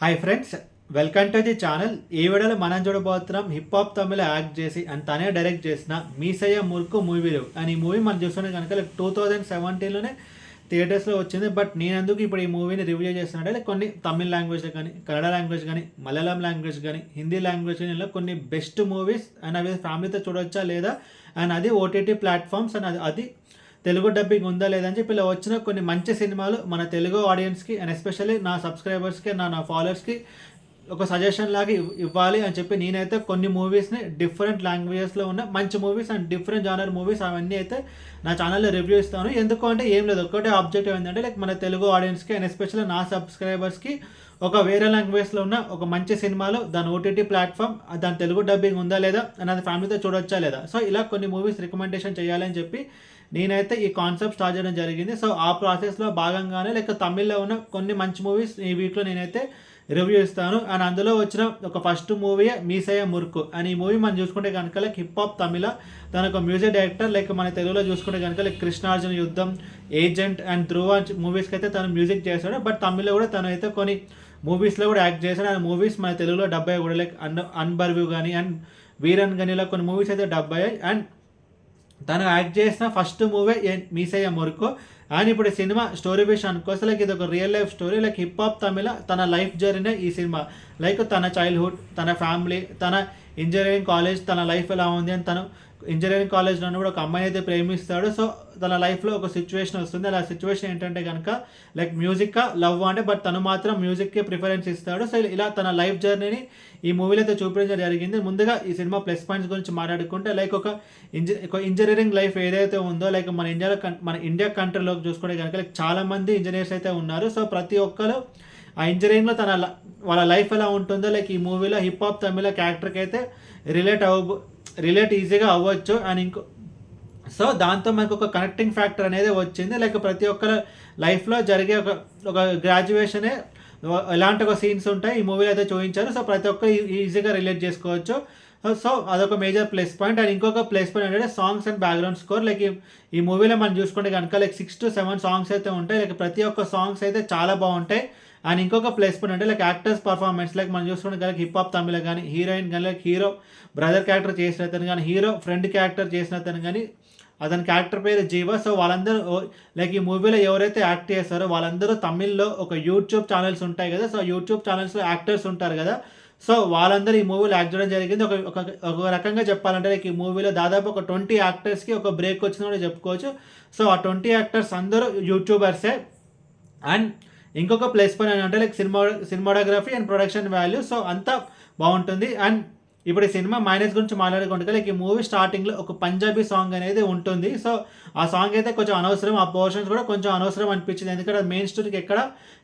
Hi friends, welcome to the channel. ఈ వీడియోలో మనం చూడబోతున్నాం హిప్ హాప్ తమిళ యాక్ట్ చేసి అండ్ తనే డైరెక్ట్ చేసిన మీసయ్య మురుకు మూవీ రివ్యూ. అండ్ ఈ మూవీ మనం చూసుకుంటే కనుక 2017లోనే థియేటర్స్లో వచ్చింది. బట్ నేను ఎందుకు ఇప్పుడు ఈ మూవీని రివ్యూ చేస్తున్నానంటే కొన్ని తమిళ్ లాంగ్వేజ్లో కానీ, కన్నడ లాంగ్వేజ్ కానీ, మలయాళం లాంగ్వేజ్ కానీ, హిందీ లాంగ్వేజ్ కానీ ఇలా కొన్ని బెస్ట్ మూవీస్ అండ్ అవి ఫ్యామిలీతో చూడొచ్చా లేదా, అండ్ అది ఓటీటీ ప్లాట్ఫామ్స్ అండ్ అది తెలుగు డబ్బింగ్ ఉందా లేదని చెప్పి ఇలా వచ్చిన కొన్ని మంచి సినిమాలు మన తెలుగు ఆడియన్స్కి అండ్ ఎస్పెషల్లీ నా సబ్స్క్రైబర్స్కి నా ఫాలోవర్స్కి ఒక సజెషన్ లాగా ఇవ్వాలి అని చెప్పి నేనైతే కొన్ని మూవీస్ని డిఫరెంట్ లాంగ్వేజెస్లో ఉన్న మంచి movies and different genre movies అవన్నీ అయితే నా ఛానల్లో రివ్యూ ఇస్తాను. ఎందుకు అంటే ఏం లేదు, ఒకటే ఆబ్జెక్టివ్ ఏంటంటే లైక్ మన తెలుగు ఆడియన్స్కి అండ్ ఎస్పెషల్లీ నా సబ్స్క్రైబర్స్కి ఒక వేరే లాంగ్వేజ్లో ఉన్న ఒక మంచి సినిమాలు దాని ఓటీటీ ప్లాట్ఫామ్ దాని తెలుగు డబ్బింగ్ ఉందా లేదా అని అది ఫ్యామిలీతో చూడొచ్చా లేదా, సో ఇలా కొన్ని మూవీస్ రికమెండేషన్ చేయాలని చెప్పి నేనైతే ఈ కాన్సెప్ట్ స్టార్ట్ చేయడం జరిగింది. సో ఆ ప్రాసెస్లో భాగంగానే లైక్ తమిళ్లో ఉన్న కొన్ని మంచి మూవీస్ ఈ వీక్లో నేనైతే రివ్యూ ఇస్తాను. అండ్ అందులో వచ్చిన ఒక first movie Meesaya Murukku. And ఈ మూవీ మనం చూసుకుంటే కనుక లైక్ హిప్ హాప్ తమిళ తన ఒక మ్యూజిక్ డైరెక్టర్. లైక్ మన తెలుగులో చూసుకుంటే కనుక లైక్ కృష్ణార్జున యుద్ధం, ఏజెంట్ అండ్ ధ్రువ మూవీస్కి అయితే తను మ్యూజిక్ చేశాడు. బట్ తమిళ్లో కూడా తను అయితే కొన్ని మూవీస్లో కూడా యాక్ట్ చేశాడు. అండ్ మూవీస్ మన తెలుగులో డబ్బై కూడా లైక్ అన్బర్వ్యూ కానీ అండ్ వీరన్ కానీ ఇలా కొన్ని మూవీస్ అయితే డబ్బై. అండ్ తను యాక్ట్ చేసిన first movie Meesaya Murukku. And ఇప్పుడు సినిమా స్టోరీ విషయానికి వస్తే లైక్ ఇది ఒక real life story. Like hip hop Tamizha తన లైఫ్ జర్నీ ఈ సినిమా. లైక్ తన చైల్డ్హుడ్, తన ఫ్యామిలీ, తన ఇంజనీరింగ్ కాలేజ్, తన లైఫ్ ఎలా ఉంది అని తను ఇంజనీరింగ్ కాలేజ్లో కూడా ఒక అమ్మాయిని అయితే ప్రేమిస్తాడు. సో తన లైఫ్లో ఒక సిచ్యువేషన్ వస్తుంది. అలా సిచ్యువేషన్ ఏంటంటే కనుక లైక్ మ్యూజిక్ లవ్ అంటే, బట్ తను మాత్రం మ్యూజిక్కి ప్రిఫరెన్స్ ఇస్తాడు. సో ఇలా తన లైఫ్ జర్నీని ఈ మూవీలో అయితే చూపించడం జరిగింది. ముందుగా ఈ సినిమా ప్లస్ పాయింట్స్ గురించి మాట్లాడుకుంటే లైక్ ఒక ఇంజనీరింగ్ లైఫ్ ఏదైతే ఉందో లైక్ మన ఇండియా కంట్రీలో చూసుకుంటే కనుక లైక్ చాలామంది ఇంజనీర్స్ అయితే ఉన్నారు. సో ప్రతి ఒక్కరు ఆ ఇంజనీరింగ్లో వాళ్ళ లైఫ్ ఎలా ఉంటుందో లైక్ ఈ మూవీలో హిప్ హాప్ తమిళ క్యారెక్టర్కి అయితే రిలేట్ ఈజీగా అవ్వచ్చు. అండ్ సో దాంతో మనకు ఒక కనెక్టింగ్ ఫ్యాక్టర్ అనేది వచ్చింది. లైక్ ప్రతి ఒక్కరి లైఫ్లో జరిగే ఒక గ్రాడ్యుయేషనే ఎలాంటి ఒక సీన్స్ ఉంటాయి ఈ మూవీలో అయితే చూపించారు. సో ప్రతి ఒక్కరు ఈజీగా రిలేట్ చేసుకోవచ్చు. సో అదొక మేజర్ ప్లస్ పాయింట్. అండ్ ఇంకొక ప్లస్ పాయింట్ ఏంటంటే songs and background score. Like ఈ మూవీలో మనం చూసుకుంటే కనుక లైక్ 6 to 7 సాంగ్స్ అయితే ఉంటాయి. లైక్ ప్రతి ఒక్క సాంగ్స్ అయితే చాలా బాగుంటాయి. అండ్ ఇంకొక ప్లస్ పాయింట్ అంటే లైక్ యాక్టర్స్ పర్ఫార్మెన్స్. లైక్ మనం చూసుకుంటే కనుక హిప్ హాప్ తమిళ కానీ హీరోయిన్ కానీ లైక్ హీరో బ్రదర్ క్యారెక్టర్ చేసిన అతను కానీ, హీరో ఫ్రెండ్ క్యారెక్టర్ చేసిన అతను కానీ, అతని క్యారెక్టర్ పేరు జీవ. సో వాళ్ళందరూ లైక్ ఈ మూవీలో ఎవరైతే యాక్ట్ చేస్తారో వాళ్ళందరూ తమిళ్లో ఒక యూట్యూబ్ ఛానల్స్ ఉంటాయి కదా. సో యూట్యూబ్ ఛానల్స్లో యాక్టర్స్ ఉంటారు కదా. సో వాళ్ళందరూ ఈ మూవీలో యాక్ట్ చేయడం జరిగింది. ఒక రకంగా చెప్పాలంటే లైక్ ఈ మూవీలో దాదాపు ఒక 20 యాక్టర్స్కి ఒక బ్రేక్ వచ్చిందని కూడా చెప్పుకోవచ్చు. సో ఆ 20 యాక్టర్స్ అందరూ యూట్యూబర్సే. అండ్ ఇంకొక ప్లస్ పాయింట్ అంటే like cinematography and production value. So అంతా బాగుంటుంది. అండ్ ఇప్పుడు ఈ సినిమా మైనస్ గురించి మాట్లాడుకుంటే లైక్ ఈ మూవీ స్టార్టింగ్లో ఒక పంజాబీ సాంగ్ అనేది ఉంటుంది. సో ఆ సాంగ్ అయితే కొంచెం అనవసరం, ఆ పోర్షన్స్ కూడా కొంచెం అనవసరం అనిపించింది. ఎందుకంటే మెయిన్ స్టోరీకి ఎక్కడ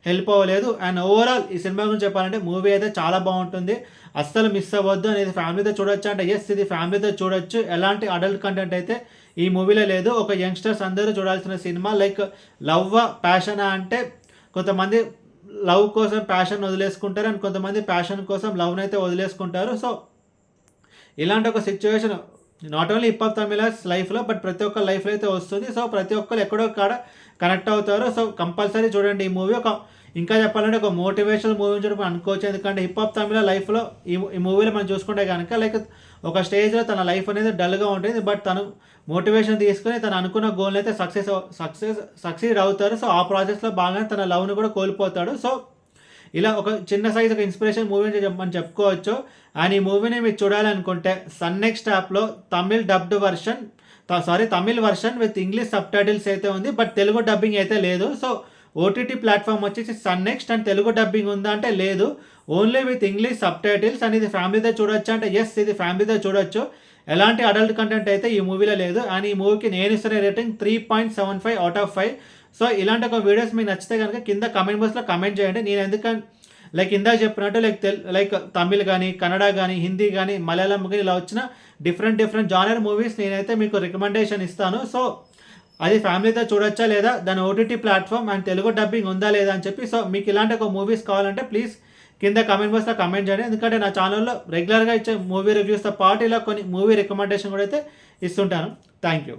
హెల్ప్ అవ్వలేదు. అండ్ ఓవరాల్ ఈ సినిమా గురించి చెప్పాలంటే మూవీ అయితే చాలా బాగుంటుంది, అస్సలు మిస్ అవ్వద్దు. అనేది ఫ్యామిలీతో చూడొచ్చు అంటే ఎస్ ఇది ఫ్యామిలీతో చూడొచ్చు. ఎలాంటి అడల్ట్ కంటెంట్ అయితే ఈ మూవీలో లేదు. ఒక యంగ్స్టర్స్ అందరూ చూడాల్సిన సినిమా. లైక్ లవ్ ప్యాషన్ అంటే కొంతమంది లవ్ కోసం ప్యాషన్ వదిలేసుకుంటారు అండ్ కొంతమంది ప్యాషన్ కోసం లవ్ని అయితే వదిలేసుకుంటారు. సో ఇలాంటి ఒక situation not only hip hop Tamizha's లైఫ్లో బట్ ప్రతి ఒక్క లైఫ్లో అయితే వస్తుంది. సో ప్రతి ఒక్కరు ఎక్కడో కాడ కనెక్ట్ అవుతారు. సో కంపల్సరీ చూడండి ఈ మూవీ. ఇంకా చెప్పాలంటే ఒక మోటివేషనల్ మూవీ చూడడం అనుకోవచ్చు. ఎందుకంటే హిప్ హాప్ తమిళ లైఫ్లో ఈ మూవీలో మనం చూసుకుంటే కనుక లైక్ ఒక స్టేజ్లో తన లైఫ్ అనేది డల్గా ఉంటుంది. బట్ తను మోటివేషన్ తీసుకుని తను అనుకున్న గోల్ని అయితే సక్సీడ్ అవుతారు. సో ఆ ప్రాసెస్లో బాగానే తన లవ్ని కూడా కోల్పోతాడు. సో ఇలా ఒక చిన్న సైజ్ ఒక ఇన్స్పిరేషన్ మూవీ అని చెప్పుకోవచ్చు. అండ్ ఈ మూవీని మీరు చూడాలనుకుంటే సన్ నెక్స్ట్ యాప్లో Tamil version with English subtitles అయితే ఉంది. బట్ తెలుగు డబ్బింగ్ అయితే లేదు. సో ఓటీటీ ప్లాట్ఫామ్ వచ్చేసి Sun NXT and Telugu dubbing ఉందా అంటే లేదు, only with English subtitles. And ఇది ఫ్యామిలీతో చూడొచ్చు అంటే ఎస్ ఇది ఫ్యామిలీతో చూడొచ్చు. ఎలాంటి అడల్ట్ కంటెంట్ అయితే ఈ మూవీలో లేదు. అండ్ ఈ మూవీకి నేను ఇస్తున్న రేటింగ్ 3.75 out of 5. సో ఇలాంటి ఒక వీడియోస్ మీకు నచ్చితే కనుక కింద కమెంట్ బాక్స్లో కమెంట్ చేయండి. నేను ఎందుకంటే లైక్ ఇందాక చెప్పినట్టు లైక్ తమిళ్ కానీ, కన్నడ కానీ, హిందీ కానీ, మలయాళం కానీ ఇలా వచ్చిన డిఫరెంట్ జానర్ మూవీస్ నేనైతే మీకు రికమెండేషన్ ఇస్తాను. సో అది ఫ్యామిలీతో చూడొచ్చా లేదా, దాని OTT platform and Telugu dubbing ఉందా లేదా అని చెప్పి. సో మీకు ఇలాంటి ఒక మూవీస్ కావాలంటే ప్లీజ్ కింద కమెంట్ బాక్స్లో కమెంట్ చేయండి. ఎందుకంటే నా ఛానల్లో రెగ్యులర్గా ఇచ్చే మూవీ రివ్యూస్తో పాటు ఇలా కొన్ని మూవీ రికమెండేషన్ కూడా అయితే ఇస్తుంటాను. Thank you.